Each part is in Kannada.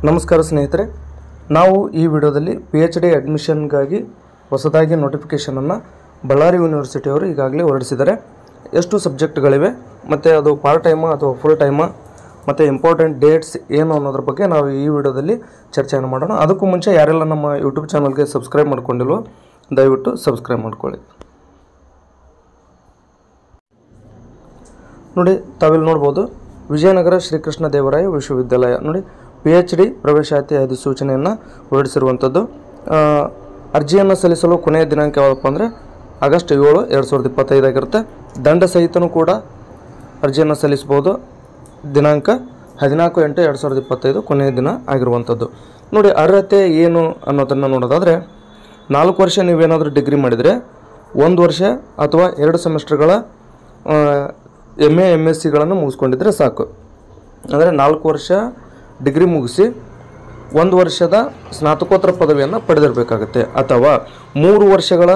ನಮಸ್ಕಾರ ಸ್ನೇಹಿತರೆ, ನಾವು ಈ ವಿಡಿಯೋದಲ್ಲಿ PhD ಅಡ್ಮಿಷನ್ಗಾಗಿ ಹೊಸದಾಗಿ ನೋಟಿಫಿಕೇಷನನ್ನು ಬಳ್ಳಾರಿ ಯೂನಿವರ್ಸಿಟಿಯವರು ಈಗಾಗಲೇ ಹೊರಡಿಸಿದ್ದಾರೆ. ಎಷ್ಟು ಸಬ್ಜೆಕ್ಟ್ಗಳಿವೆ ಮತ್ತು ಅದು ಪಾರ್ಟ್ ಟೈಮಾ ಅಥವಾ ಫುಲ್ ಟೈಮಾ ಮತ್ತು ಇಂಪಾರ್ಟೆಂಟ್ ಡೇಟ್ಸ್ ಏನು ಅನ್ನೋದ್ರ ಬಗ್ಗೆ ನಾವು ಈ ವಿಡಿಯೋದಲ್ಲಿ ಚರ್ಚೆಯನ್ನು ಮಾಡೋಣ. ಅದಕ್ಕೂ ಮುಂಚೆ ಯಾರೆಲ್ಲ ನಮ್ಮ ಯೂಟ್ಯೂಬ್ ಚಾನಲ್ಗೆ ಸಬ್ಸ್ಕ್ರೈಬ್ ಮಾಡ್ಕೊಂಡಿಲ್ವೋ ದಯವಿಟ್ಟು ಸಬ್ಸ್ಕ್ರೈಬ್ ಮಾಡ್ಕೊಳ್ಳಿ. ನೋಡಿ, ತಾವಿಲ್ಲಿ ನೋಡ್ಬೋದು ವಿಜಯನಗರ ಶ್ರೀಕೃಷ್ಣ ದೇವರಾಯ ವಿಶ್ವವಿದ್ಯಾಲಯ ನೋಡಿ PhD ಪ್ರವೇಶಾತಿ ಅಧಿಸೂಚನೆಯನ್ನು ಹೊರಡಿಸಿರುವಂಥದ್ದು. ಅರ್ಜಿಯನ್ನು ಸಲ್ಲಿಸಲು ಕೊನೆಯ ದಿನಾಂಕ ಯಾವಪ್ಪ ಅಂದರೆ ಆಗಸ್ಟ್ 7, 2025 ಆಗಿರುತ್ತೆ. ದಂಡ ಸಹಿತನೂ ಕೂಡ ಅರ್ಜಿಯನ್ನು ಸಲ್ಲಿಸ್ಬೋದು. ದಿನಾಂಕ 14/8/2025 ಕೊನೆಯ ದಿನ ಆಗಿರುವಂಥದ್ದು. ನೋಡಿ, ಅರ್ಹತೆ ಏನು ಅನ್ನೋದನ್ನು ನೋಡೋದಾದರೆ 4 ವರ್ಷ ನೀವೇನಾದರೂ ಡಿಗ್ರಿ ಮಾಡಿದರೆ 1 ವರ್ಷ ಅಥವಾ 2 ಸೆಮಿಸ್ಟರ್ಗಳ MA MSCಗಳನ್ನು ಮುಗಿಸ್ಕೊಂಡಿದ್ರೆ ಸಾಕು. ಅಂದರೆ 4 ವರ್ಷ ಡಿಗ್ರಿ ಮುಗಿಸಿ 1 ವರ್ಷದ ಸ್ನಾತಕೋತ್ತರ ಪದವಿಯನ್ನು ಪಡೆದಿರಬೇಕಾಗುತ್ತೆ. ಅಥವಾ 3 ವರ್ಷಗಳ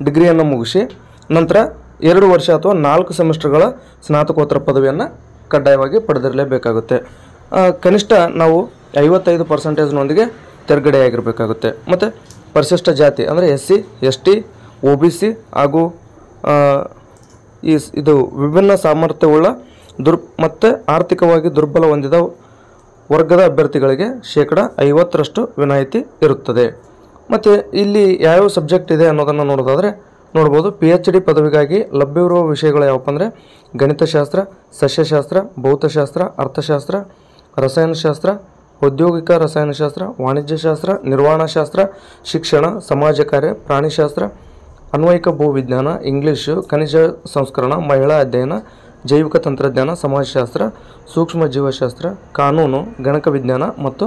ಡಿಗ್ರಿಯನ್ನು ಮುಗಿಸಿ ನಂತರ 2 ವರ್ಷ ಅಥವಾ 4 ಸೆಮಿಸ್ಟರ್ಗಳ ಸ್ನಾತಕೋತ್ತರ ಪದವಿಯನ್ನು ಕಡ್ಡಾಯವಾಗಿ ಪಡೆದಿರಲೇಬೇಕಾಗುತ್ತೆ. ಕನಿಷ್ಠ ನಾವು 55% ತೆರಗಡೆಯಾಗಿರಬೇಕಾಗುತ್ತೆ. ಮತ್ತು ಪರಿಶಿಷ್ಟ ಜಾತಿ ಅಂದರೆ SC ST OBC ಹಾಗೂ ಇದು ವಿಭಿನ್ನ ಸಾಮರ್ಥ್ಯವುಳ್ಳ ಮತ್ತು ಆರ್ಥಿಕವಾಗಿ ದುರ್ಬಲ ಹೊಂದಿದ ವರ್ಗದ ಅಭ್ಯರ್ಥಿಗಳಿಗೆ 50% ವಿನಾಯಿತಿ ಇರುತ್ತದೆ. ಮತ್ತು ಇಲ್ಲಿ ಯಾವ್ಯಾವ ಸಬ್ಜೆಕ್ಟ್ ಇದೆ ಅನ್ನೋದನ್ನು ನೋಡೋದಾದರೆ ನೋಡ್ಬೋದು. PhD ಪದವಿಗಾಗಿ ಲಭ್ಯವಿರುವ ವಿಷಯಗಳು ಯಾವಪ್ಪ ಅಂದರೆ ಗಣಿತಶಾಸ್ತ್ರ, ಸಸ್ಯಶಾಸ್ತ್ರ, ಭೌತಶಾಸ್ತ್ರ, ಅರ್ಥಶಾಸ್ತ್ರ, ರಸಾಯನಶಾಸ್ತ್ರ, ಔದ್ಯೋಗಿಕ ರಸಾಯನಶಾಸ್ತ್ರ, ವಾಣಿಜ್ಯಶಾಸ್ತ್ರ, ನಿರ್ವಹಣಾಶಾಸ್ತ್ರ, ಶಿಕ್ಷಣ, ಸಮಾಜ ಕಾರ್ಯ, ಪ್ರಾಣಿಶಾಸ್ತ್ರ, ಅನ್ವಯಿಕ ಭೂವಿಜ್ಞಾನ, ಇಂಗ್ಲೀಷು, ಖನಿಜ ಸಂಸ್ಕರಣ, ಮಹಿಳಾ ಅಧ್ಯಯನ, ಜೈವಿಕ ತಂತ್ರಜ್ಞಾನ, ಸಮಾಜಶಾಸ್ತ್ರ, ಸೂಕ್ಷ್ಮ ಜೀವಶಾಸ್ತ್ರ, ಕಾನೂನು, ಗಣಕ ವಿಜ್ಞಾನ ಮತ್ತು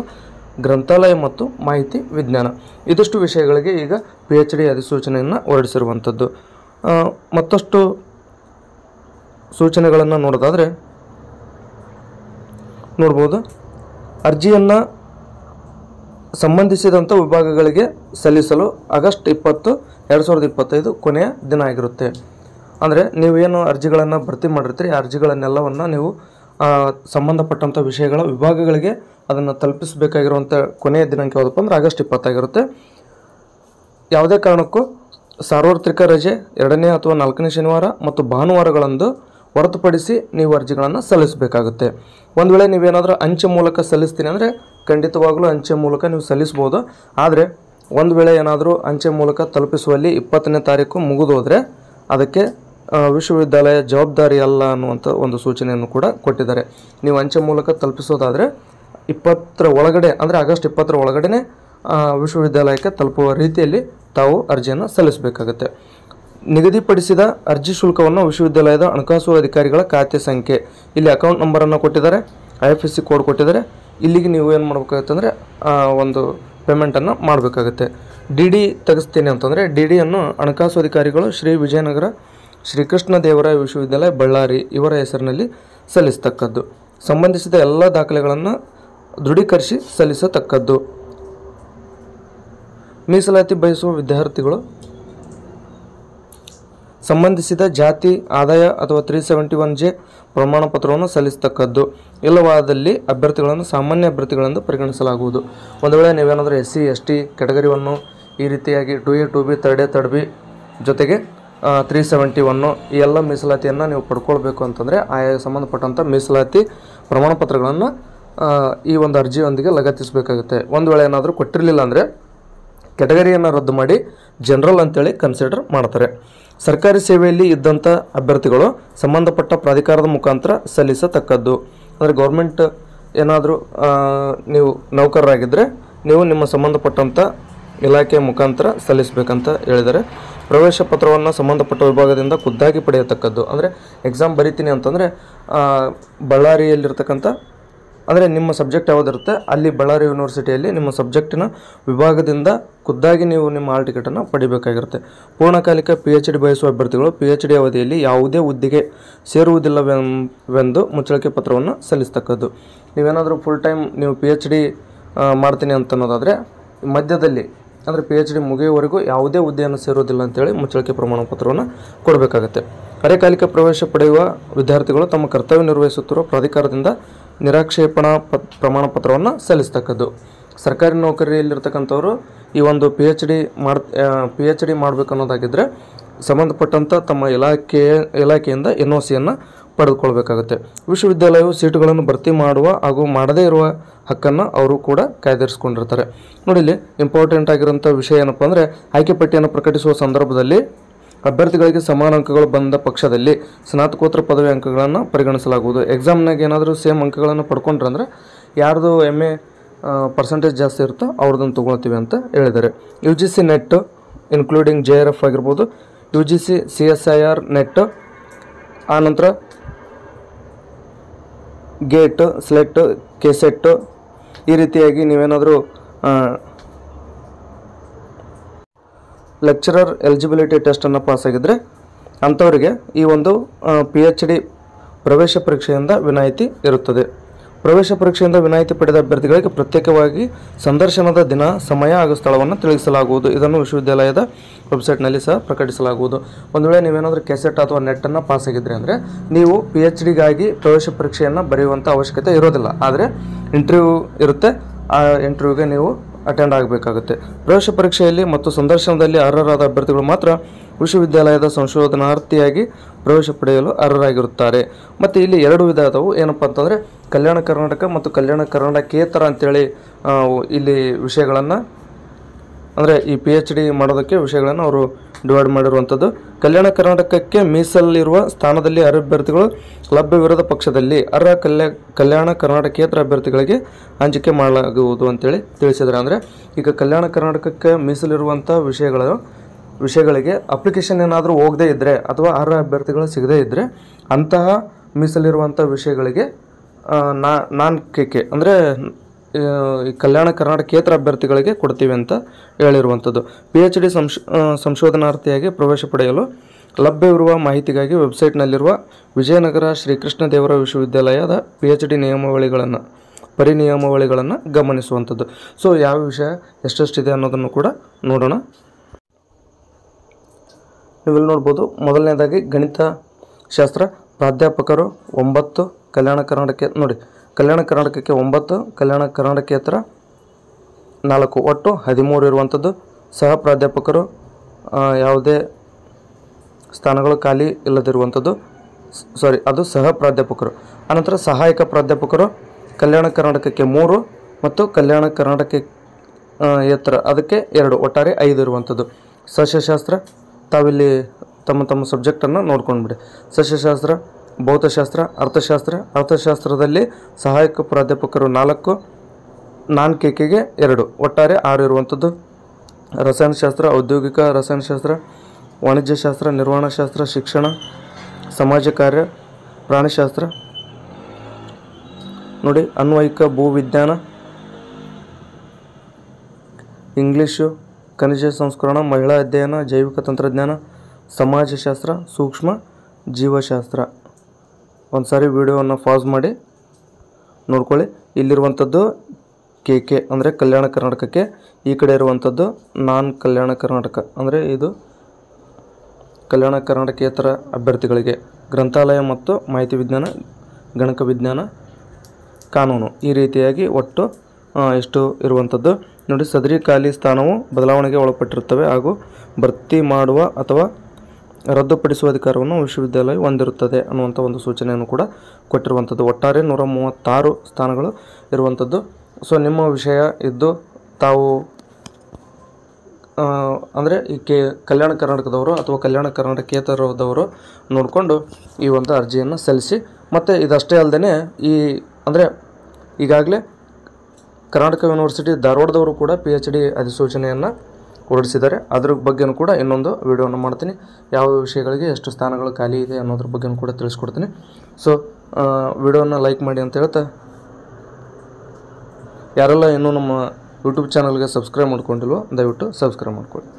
ಗ್ರಂಥಾಲಯ ಮತ್ತು ಮಾಹಿತಿ ವಿಜ್ಞಾನ. ಇದಿಷ್ಟು ವಿಷಯಗಳಿಗೆ ಈಗ PhD ಅಧಿಸೂಚನೆಯನ್ನು ಹೊರಡಿಸಿರುವಂಥದ್ದು. ಮತ್ತಷ್ಟು ಸೂಚನೆಗಳನ್ನು ನೋಡೋದಾದರೆ ನೋಡ್ಬೋದು. ಅರ್ಜಿಯನ್ನು ಸಂಬಂಧಿಸಿದಂಥ ವಿಭಾಗಗಳಿಗೆ ಸಲ್ಲಿಸಲು ಆಗಸ್ಟ್ 20, 2025 ಕೊನೆಯ ದಿನ ಆಗಿರುತ್ತೆ. ಅಂದರೆ ನೀವೇನು ಅರ್ಜಿಗಳನ್ನು ಭರ್ತಿ ಮಾಡಿರ್ತೀರಿ ಆ ಅರ್ಜಿಗಳನ್ನೆಲ್ಲವನ್ನು ನೀವು ಸಂಬಂಧಪಟ್ಟಂಥ ವಿಷಯಗಳ ವಿಭಾಗಗಳಿಗೆ ಅದನ್ನು ತಲುಪಿಸಬೇಕಾಗಿರುವಂಥ ಕೊನೆಯ ದಿನಾಂಕ ಯಾವುದಪ್ಪ ಅಂದರೆ ಆಗಸ್ಟ್ 20 ಆಗಿರುತ್ತೆ. ಯಾವುದೇ ಕಾರಣಕ್ಕೂ ಸಾರ್ವತ್ರಿಕ ರಜೆ 2ನೇ ಅಥವಾ 4ನೇ ಶನಿವಾರ ಮತ್ತು ಭಾನುವಾರಗಳಂದು ಹೊರತುಪಡಿಸಿ ನೀವು ಅರ್ಜಿಗಳನ್ನು ಸಲ್ಲಿಸಬೇಕಾಗುತ್ತೆ. ಒಂದು ವೇಳೆ ನೀವೇನಾದರೂ ಅಂಚೆ ಮೂಲಕ ಸಲ್ಲಿಸ್ತೀನಿ ಅಂದರೆ ಖಂಡಿತವಾಗಲೂ ಅಂಚೆ ಮೂಲಕ ನೀವು ಸಲ್ಲಿಸ್ಬೋದು. ಆದರೆ ಒಂದು ವೇಳೆ ಏನಾದರೂ ಅಂಚೆ ಮೂಲಕ ತಲುಪಿಸುವಲ್ಲಿ 20ನೇ ತಾರೀಕು ಮುಗಿದೋದ್ರೆ ಅದಕ್ಕೆ ವಿಶ್ವವಿದ್ಯಾಲಯ ಜವಾಬ್ದಾರಿ ಅಲ್ಲ ಅನ್ನುವಂಥ ಒಂದು ಸೂಚನೆಯನ್ನು ಕೂಡ ಕೊಟ್ಟಿದ್ದಾರೆ. ನೀವು ಅಂಚೆ ಮೂಲಕ ತಲುಪಿಸೋದಾದರೆ 20ರ ಒಳಗಡೆ ಅಂದರೆ ಆಗಸ್ಟ್ 20ರ ಒಳಗಡೆ ವಿಶ್ವವಿದ್ಯಾಲಯಕ್ಕೆ ತಲುಪುವ ರೀತಿಯಲ್ಲಿ ತಾವು ಅರ್ಜಿಯನ್ನು ಸಲ್ಲಿಸಬೇಕಾಗುತ್ತೆ. ನಿಗದಿಪಡಿಸಿದ ಅರ್ಜಿ ಶುಲ್ಕವನ್ನು ವಿಶ್ವವಿದ್ಯಾಲಯದ ಹಣಕಾಸು ಅಧಿಕಾರಿಗಳ ಖಾತೆ ಸಂಖ್ಯೆ, ಇಲ್ಲಿ ಅಕೌಂಟ್ ನಂಬರನ್ನು ಕೊಟ್ಟಿದ್ದಾರೆ, IFSC ಕೋಡ್ ಕೊಟ್ಟಿದ್ದಾರೆ. ಇಲ್ಲಿಗೆ ನೀವು ಏನು ಮಾಡಬೇಕಾಗುತ್ತೆ ಅಂದರೆ ಒಂದು ಪೇಮೆಂಟನ್ನು ಮಾಡಬೇಕಾಗುತ್ತೆ. DD ತೆಗೆಸ್ತೀನಿ ಅಂತಂದರೆ DDಯನ್ನು ಹಣಕಾಸು ಅಧಿಕಾರಿಗಳು ಶ್ರೀ ವಿಜಯನಗರ ಶ್ರೀಕೃಷ್ಣ ದೇವರಾಯ ವಿಶ್ವವಿದ್ಯಾಲಯ ಬಳ್ಳಾರಿ ಇವರ ಹೆಸರಿನಲ್ಲಿ ಸಲ್ಲಿಸತಕ್ಕದ್ದು. ಸಂಬಂಧಿಸಿದ ಎಲ್ಲ ದಾಖಲೆಗಳನ್ನು ದೃಢೀಕರಿಸಿ ಸಲ್ಲಿಸತಕ್ಕದ್ದು. ಮೀಸಲಾತಿ ಬಯಸುವ ವಿದ್ಯಾರ್ಥಿಗಳು ಸಂಬಂಧಿಸಿದ ಜಾತಿ, ಆದಾಯ ಅಥವಾ 371J ಪ್ರಮಾಣಪತ್ರವನ್ನು ಸಲ್ಲಿಸತಕ್ಕದ್ದು. ಇಲ್ಲವಾದಲ್ಲಿ ಅಭ್ಯರ್ಥಿಗಳನ್ನು ಸಾಮಾನ್ಯ ಅಭ್ಯರ್ಥಿಗಳೆಂದು ಪರಿಗಣಿಸಲಾಗುವುದು. ಒಂದು ವೇಳೆ ನೀವೇನಾದರೂ SC ST ಕೆಟಗರಿಯನ್ನು ಈ ರೀತಿಯಾಗಿ 2A 2B 3A 3B ಜೊತೆಗೆ 371 ಈ ಎಲ್ಲ ಮೀಸಲಾತಿಯನ್ನು ನೀವು ಪಡ್ಕೊಳ್ಬೇಕು ಅಂತಂದರೆ ಆಯಾ ಸಂಬಂಧಪಟ್ಟಂಥ ಮೀಸಲಾತಿ ಪ್ರಮಾಣಪತ್ರಗಳನ್ನು ಈ ಒಂದು ಅರ್ಜಿಯೊಂದಿಗೆ ಲಗತ್ತಿಸಬೇಕಾಗುತ್ತೆ. ಒಂದು ವೇಳೆ ಏನಾದರೂ ಕೊಟ್ಟಿರಲಿಲ್ಲ ಅಂದರೆ ಕೆಟಗರಿಯನ್ನು ರದ್ದು ಮಾಡಿ ಜನರಲ್ ಅಂತೇಳಿ ಕನ್ಸಿಡರ್ ಮಾಡ್ತಾರೆ. ಸರ್ಕಾರಿ ಸೇವೆಯಲ್ಲಿ ಇದ್ದಂಥ ಅಭ್ಯರ್ಥಿಗಳು ಸಂಬಂಧಪಟ್ಟ ಪ್ರಾಧಿಕಾರದ ಮುಖಾಂತರ ಸಲ್ಲಿಸತಕ್ಕದ್ದು. ಅಂದರೆ ಗೌರ್ಮೆಂಟ್ ಏನಾದರೂ ನೀವು ನೌಕರರಾಗಿದ್ದರೆ ನೀವು ನಿಮ್ಮ ಸಂಬಂಧಪಟ್ಟಂಥ ಇಲಾಖೆಯ ಮುಖಾಂತರ ಸಲ್ಲಿಸಬೇಕಂತ ಹೇಳಿದ್ದಾರೆ. ಪ್ರವೇಶ ಪತ್ರವನ್ನು ಸಂಬಂಧಪಟ್ಟ ವಿಭಾಗದಿಂದ ಖುದ್ದಾಗಿ ಪಡೆಯತಕ್ಕದ್ದು. ಅಂದರೆ ಎಕ್ಸಾಮ್ ಬರಿತೀನಿ ಅಂತಂದರೆ ಬಳ್ಳಾರಿಯಲ್ಲಿರ್ತಕ್ಕಂಥ ಅಂದರೆ ನಿಮ್ಮ ಸಬ್ಜೆಕ್ಟ್ ಯಾವುದಿರುತ್ತೆ ಅಲ್ಲಿ ಬಳ್ಳಾರಿ ಯೂನಿವರ್ಸಿಟಿಯಲ್ಲಿ ನಿಮ್ಮ ಸಬ್ಜೆಕ್ಟಿನ ವಿಭಾಗದಿಂದ ಖುದ್ದಾಗಿ ನೀವು ನಿಮ್ಮ ಹಾಲ್ ಟಿಕೆಟನ್ನು ಪಡಿಬೇಕಾಗಿರುತ್ತೆ. ಪೂರ್ಣಕಾಲಿಕ PhD ಬಯಸುವ ಅಭ್ಯರ್ಥಿಗಳು PhD ಅವಧಿಯಲ್ಲಿ ಯಾವುದೇ ಹುದ್ದೆಗೆ ಸೇರುವುದಿಲ್ಲವೆಂದು ಮುಚ್ಚಳಿಕೆ ಪತ್ರವನ್ನು ಸಲ್ಲಿಸತಕ್ಕದ್ದು. ನೀವೇನಾದರೂ ಫುಲ್ ಟೈಮ್ ನೀವು PhD ಮಾಡ್ತೀನಿ ಅಂತನ್ನೋದಾದರೆ ಮಧ್ಯದಲ್ಲಿ ಅಂದರೆ PhD ಮುಗಿಯುವವರೆಗೂ ಯಾವುದೇ ಹುದ್ದೆಯನ್ನು ಸೇರೋದಿಲ್ಲ ಅಂತೇಳಿ ಮುಚ್ಚಳಿಕೆ ಪ್ರಮಾಣ ಪತ್ರವನ್ನು ಕೊಡಬೇಕಾಗುತ್ತೆ. ಅರೆಕಾಲಿಕ ಪ್ರವೇಶ ಪಡೆಯುವ ವಿದ್ಯಾರ್ಥಿಗಳು ತಮ್ಮ ಕರ್ತವ್ಯ ನಿರ್ವಹಿಸುತ್ತಿರುವ ಪ್ರಾಧಿಕಾರದಿಂದ ನಿರಾಕ್ಷೇಪಣಾ ಪ್ರಮಾಣ ಪತ್ರವನ್ನು ಸಲ್ಲಿಸ್ತಕ್ಕದ್ದು. ಸರ್ಕಾರಿ ನೌಕರಿಯಲ್ಲಿರ್ತಕ್ಕಂಥವ್ರು ಈ ಒಂದು ಪಿ ಎಚ್ ಡಿ ಮಾಡಬೇಕು ಅನ್ನೋದಾಗಿದ್ದರೆ ಸಂಬಂಧಪಟ್ಟಂಥ ತಮ್ಮ ಇಲಾಖೆಯಿಂದ NOCಯನ್ನು ಪಡೆದುಕೊಳ್ಬೇಕಾಗುತ್ತೆ. ವಿಶ್ವವಿದ್ಯಾಲಯವು ಸೀಟುಗಳನ್ನು ಭರ್ತಿ ಮಾಡುವ ಹಾಗೂ ಮಾಡದೇ ಇರುವ ಹಕ್ಕನ್ನು ಅವರು ಕೂಡ ಕಾಯ್ದಿರಿಸಿಕೊಂಡಿರ್ತಾರೆ. ನೋಡಿ, ಇಲ್ಲಿ ಇಂಪಾರ್ಟೆಂಟ್ ಆಗಿರೋಂಥ ವಿಷಯ ಏನಪ್ಪ ಅಂದರೆ, ಆಯ್ಕೆ ಪಟ್ಟಿಯನ್ನು ಪ್ರಕಟಿಸುವ ಸಂದರ್ಭದಲ್ಲಿ ಅಭ್ಯರ್ಥಿಗಳಿಗೆ ಸಮಾನ ಅಂಕಗಳು ಬಂದ ಪಕ್ಷದಲ್ಲಿ ಸ್ನಾತಕೋತ್ತರ ಪದವಿ ಅಂಕಗಳನ್ನು ಪರಿಗಣಿಸಲಾಗುವುದು. ಎಕ್ಸಾಮ್ನಾಗ ಏನಾದರೂ ಸೇಮ್ ಅಂಕಗಳನ್ನು ಪಡ್ಕೊಂಡ್ರೆ ಅಂದರೆ ಯಾರ್ದು MA ಪರ್ಸೆಂಟೇಜ್ ಜಾಸ್ತಿ ಇರುತ್ತೋ ಅವ್ರದ್ದನ್ನು ತೊಗೊಳ್ತೀವಿ ಅಂತ ಹೇಳಿದ್ದಾರೆ. UGC ನೆಟ್ ಇನ್ಕ್ಲೂಡಿಂಗ್ JRF ಆಗಿರ್ಬೋದು, UGC CSIR ನೆಟ್, ಆನಂತರ ಗೇಟ್, ಸ್ಲೆಟ್, ಕೆಸೆಟ್, ಈ ರೀತಿಯಾಗಿ ನೀವೇನಾದರೂ ಲೆಕ್ಚರರ್ ಎಲಿಜಿಬಿಲಿಟಿ ಟೆಸ್ಟನ್ನು ಪಾಸಾಗಿದ್ದರೆ ಅಂಥವರಿಗೆ ಈ ಒಂದು PhD ಪ್ರವೇಶ ಪರೀಕ್ಷೆಯಿಂದ ವಿನಾಯಿತಿ ಇರುತ್ತದೆ. ಪ್ರವೇಶ ಪರೀಕ್ಷೆಯಿಂದ ವಿನಾಯಿತಿ ಪಡೆದ ಅಭ್ಯರ್ಥಿಗಳಿಗೆ ಪ್ರತ್ಯೇಕವಾಗಿ ಸಂದರ್ಶನದ ದಿನ, ಸಮಯ ಹಾಗೂ ಸ್ಥಳವನ್ನು ತಿಳಿಸಲಾಗುವುದು. ಇದನ್ನು ವಿಶ್ವವಿದ್ಯಾಲಯದ ವೆಬ್ಸೈಟ್ನಲ್ಲಿ ಸಹ ಪ್ರಕಟಿಸಲಾಗುವುದು. ಒಂದು ವೇಳೆ ನೀವೇನಾದರೂ ಕೆಸೆಟ್ ಅಥವಾ ನೆಟ್ಟನ್ನು ಪಾಸಾಗಿದ್ದರೆ ಅಂದರೆ ನೀವು PhDಗಾಗಿ ಪ್ರವೇಶ ಪರೀಕ್ಷೆಯನ್ನು ಬರೆಯುವಂಥ ಅವಶ್ಯಕತೆ ಇರೋದಿಲ್ಲ. ಆದರೆ ಇಂಟರ್ವ್ಯೂ ಇರುತ್ತೆ, ಆ ಇಂಟರ್ವ್ಯೂಗೆ ನೀವು ಅಟೆಂಡ್ ಆಗಬೇಕಾಗುತ್ತೆ. ಪ್ರವೇಶ ಪರೀಕ್ಷೆಯಲ್ಲಿ ಮತ್ತು ಸಂದರ್ಶನದಲ್ಲಿ ಅರ್ಹರಾದ ಅಭ್ಯರ್ಥಿಗಳು ಮಾತ್ರ ವಿಶ್ವವಿದ್ಯಾಲಯದ ಸಂಶೋಧನಾರ್ಥಿಯಾಗಿ ಪ್ರವೇಶ ಪಡೆಯಲು ಅರ್ಹರಾಗಿರುತ್ತಾರೆ. ಮತ್ತು ಇಲ್ಲಿ 2 ವಿಧ ಅದಾವು. ಏನಪ್ಪ ಅಂತಂದರೆ ಕಲ್ಯಾಣ ಕರ್ನಾಟಕ ಮತ್ತು ಕಲ್ಯಾಣ ಕರ್ನಾಟಕೇತರ ಅಂತೇಳಿ ಇಲ್ಲಿ ವಿಷಯಗಳನ್ನು, ಅಂದರೆ ಈ PhD ಮಾಡೋದಕ್ಕೆ ವಿಷಯಗಳನ್ನು ಅವರು ಡಿವೈಡ್ ಮಾಡಿರುವಂಥದ್ದು. ಕಲ್ಯಾಣ ಕರ್ನಾಟಕಕ್ಕೆ ಮೀಸಲಿರುವ ಸ್ಥಾನದಲ್ಲಿ ಅಭ್ಯರ್ಥಿಗಳು ಲಭ್ಯವಿರದ ಪಕ್ಷದಲ್ಲಿ ಅರ್ಹ ಕಲ್ಯಾಣ ಕರ್ನಾಟಕೇತರ ಅಭ್ಯರ್ಥಿಗಳಿಗೆ ಹಂಚಿಕೆ ಮಾಡಲಾಗುವುದು ಅಂತೇಳಿ ತಿಳಿಸಿದ್ದಾರೆ. ಅಂದರೆ ಈಗ ಕಲ್ಯಾಣ ಕರ್ನಾಟಕಕ್ಕೆ ಮೀಸಲಿರುವಂಥ ವಿಷಯಗಳಿಗೆ ಅಪ್ಲಿಕೇಶನ್ ಏನಾದರೂ ಹೋಗದೇ ಇದ್ದರೆ ಅಥವಾ ಅರ್ಹ ಅಭ್ಯರ್ಥಿಗಳು ಸಿಗದೇ ಇದ್ದರೆ ಅಂತಹ ಮೀಸಲಿರುವಂಥ ವಿಷಯಗಳಿಗೆ ನಾನ್ KK ಅಂದರೆ ಈ ಕಲ್ಯಾಣ ಕರ್ನಾಟಕೇತರ ಅಭ್ಯರ್ಥಿಗಳಿಗೆ ಕೊಡ್ತೀವಿ ಅಂತ ಹೇಳಿರುವಂಥದ್ದು. PhD ಸಂಶೋಧನಾರ್ಥಿಯಾಗಿ ಪ್ರವೇಶ ಪಡೆಯಲು ಲಭ್ಯವಿರುವ ಮಾಹಿತಿಗಾಗಿ ವೆಬ್ಸೈಟ್ನಲ್ಲಿರುವ ವಿಜಯನಗರ ಶ್ರೀಕೃಷ್ಣದೇವರ ವಿಶ್ವವಿದ್ಯಾಲಯದ PhD ಪರಿನಿಯಮಾವಳಿಗಳನ್ನು ಗಮನಿಸುವಂಥದ್ದು. ಸೊ ಯಾವ ವಿಷಯ ಎಷ್ಟೆಷ್ಟಿದೆ ಅನ್ನೋದನ್ನು ಕೂಡ ನೋಡೋಣ. ನೀವಿಲ್ಲಿ ನೋಡ್ಬೋದು, ಮೊದಲನೇದಾಗಿ ಗಣಿತ ಶಾಸ್ತ್ರ ಪ್ರಾಧ್ಯಾಪಕರು 9 ಕಲ್ಯಾಣ ಕರ್ನಾಟಕ. ನೋಡಿ, ಕಲ್ಯಾಣ ಕರ್ನಾಟಕಕ್ಕೆ 9, ಕಲ್ಯಾಣ ಕರ್ನಾಟಕೇತರ 4, ಒಟ್ಟು 13 ಇರುವಂಥದ್ದು. ಸಹ ಪ್ರಾಧ್ಯಾಪಕರು ಯಾವುದೇ ಸ್ಥಾನಗಳು ಖಾಲಿ ಇಲ್ಲದಿರುವಂಥದ್ದು, ಅದು ಸಹ ಪ್ರಾಧ್ಯಾಪಕರು. ಆನಂತರ ಸಹಾಯಕ ಪ್ರಾಧ್ಯಾಪಕರು ಕಲ್ಯಾಣ ಕರ್ನಾಟಕಕ್ಕೆ 3 ಮತ್ತು ಕಲ್ಯಾಣ ಕರ್ನಾಟಕೇತರ ಅದಕ್ಕೆ 2, ಒಟ್ಟಾರೆ 5 ಇರುವಂಥದ್ದು. ಸಸ್ಯಶಾಸ್ತ್ರ ತಾವಿಲ್ಲಿ ತಮ್ಮ ಸಬ್ಜೆಕ್ಟನ್ನು ನೋಡ್ಕೊಂಡ್ಬಿಡಿ. ಸಸ್ಯಶಾಸ್ತ್ರ, ಭೌತಶಾಸ್ತ್ರ, ಅರ್ಥಶಾಸ್ತ್ರದಲ್ಲಿ ಸಹಾಯಕ ಪ್ರಾಧ್ಯಾಪಕರು 4, ನಾನ್ KKಗೆ 2, ಒಟ್ಟಾರೆ 6 ಇರುವಂಥದ್ದು. ರಸಾಯನಶಾಸ್ತ್ರ, ಔದ್ಯೋಗಿಕ ರಸಾಯನಶಾಸ್ತ್ರ, ವಾಣಿಜ್ಯಶಾಸ್ತ್ರ, ನಿರ್ವಹಣಾಶಾಸ್ತ್ರ, ಶಿಕ್ಷಣ, ಸಮಾಜ ಕಾರ್ಯ, ಪ್ರಾಣಿಶಾಸ್ತ್ರ, ನೋಡಿ, ಅನ್ವಯಿಕ ಭೂವಿಜ್ಞಾನ, ಇಂಗ್ಲೀಷು, ಖನಿಜ ಸಂಸ್ಕರಣ, ಮಹಿಳಾ ಅಧ್ಯಯನ, ಜೈವಿಕ ತಂತ್ರಜ್ಞಾನ, ಸಮಾಜಶಾಸ್ತ್ರ, ಸೂಕ್ಷ್ಮ ಜೀವಶಾಸ್ತ್ರ. ಒಂದು ಸಾರಿ ವಿಡಿಯೋವನ್ನು ಪಾಸ್ ಮಾಡಿ ನೋಡ್ಕೊಳ್ಳಿ. ಇಲ್ಲಿರುವಂಥದ್ದು KK ಅಂದರೆ ಕಲ್ಯಾಣ ಕರ್ನಾಟಕಕ್ಕೆ, ಈ ಕಡೆ ಇರುವಂಥದ್ದು ನಾನ್ ಕಲ್ಯಾಣ ಕರ್ನಾಟಕ ಅಂದರೆ ಇದು ಕಲ್ಯಾಣ ಕರ್ನಾಟಕೇತರ ಅಭ್ಯರ್ಥಿಗಳಿಗೆ. ಗ್ರಂಥಾಲಯ ಮತ್ತು ಮಾಹಿತಿ ವಿಜ್ಞಾನ, ಗಣಕ ವಿಜ್ಞಾನ, ಕಾನೂನು, ಈ ರೀತಿಯಾಗಿ ಒಟ್ಟು ಎಷ್ಟು ಇರುವಂಥದ್ದು. ನೋಡಿ, ಸದರಿ ಖಾಲಿ ಸ್ಥಾನವು ಬದಲಾವಣೆಗೆ ಒಳಪಟ್ಟಿರುತ್ತವೆ ಹಾಗೂ ಭರ್ತಿ ಮಾಡುವ ಅಥವಾ ರದ್ದುಪಡಿಸುವ ಅಧಿಕಾರವನ್ನು ವಿಶ್ವವಿದ್ಯಾಲಯ ಹೊಂದಿರುತ್ತದೆ ಅನ್ನುವಂಥ ಒಂದು ಸೂಚನೆಯನ್ನು ಕೂಡ ಕೊಟ್ಟಿರುವಂಥದ್ದು. ಒಟ್ಟಾರೆ 136 ಸ್ಥಾನಗಳು ಇರುವಂಥದ್ದು. ಸೊ ನಿಮ್ಮ ವಿಷಯ ಇದ್ದು ತಾವು ಅಂದರೆ ಈ ಕಲ್ಯಾಣ ಕರ್ನಾಟಕದವರು ಅಥವಾ ಕಲ್ಯಾಣ ಕರ್ನಾಟಕೇತರದವರು ನೋಡಿಕೊಂಡು ಈ ಒಂದು ಅರ್ಜಿಯನ್ನು ಸಲ್ಲಿಸಿ. ಮತ್ತು ಇದಷ್ಟೇ ಅಲ್ಲದೆ ಅಂದರೆ ಈಗಾಗಲೇ ಕರ್ನಾಟಕ ಯೂನಿವರ್ಸಿಟಿ ಧಾರವಾಡದವರು ಕೂಡ PhD ಅಧಿಸೂಚನೆಯನ್ನು ಹೊರಡಿಸಿದ್ದಾರೆ. ಅದ್ರ ಬಗ್ಗೆನೂ ಕೂಡ ಇನ್ನೊಂದು ವಿಡಿಯೋನ ಮಾಡ್ತೀನಿ. ಯಾವ ವಿಷಯಗಳಿಗೆ ಎಷ್ಟು ಸ್ಥಾನಗಳು ಖಾಲಿ ಇದೆ ಅನ್ನೋದ್ರ ಬಗ್ಗೆನೂ ಕೂಡ ತಿಳಿಸ್ಕೊಡ್ತೀನಿ. ಸೊ ವಿಡಿಯೋನ ಲೈಕ್ ಮಾಡಿ ಅಂತ ಹೇಳ್ತಾ, ಯಾರೆಲ್ಲ ಇನ್ನೂ ನಮ್ಮ ಯೂಟ್ಯೂಬ್ ಚಾನಲ್ಗೆ ಸಬ್ಸ್ಕ್ರೈಬ್ ಮಾಡ್ಕೊಂಡಿಲ್ವೋ ದಯವಿಟ್ಟು ಸಬ್ಸ್ಕ್ರೈಬ್ ಮಾಡ್ಕೊಳ್ಳಿ.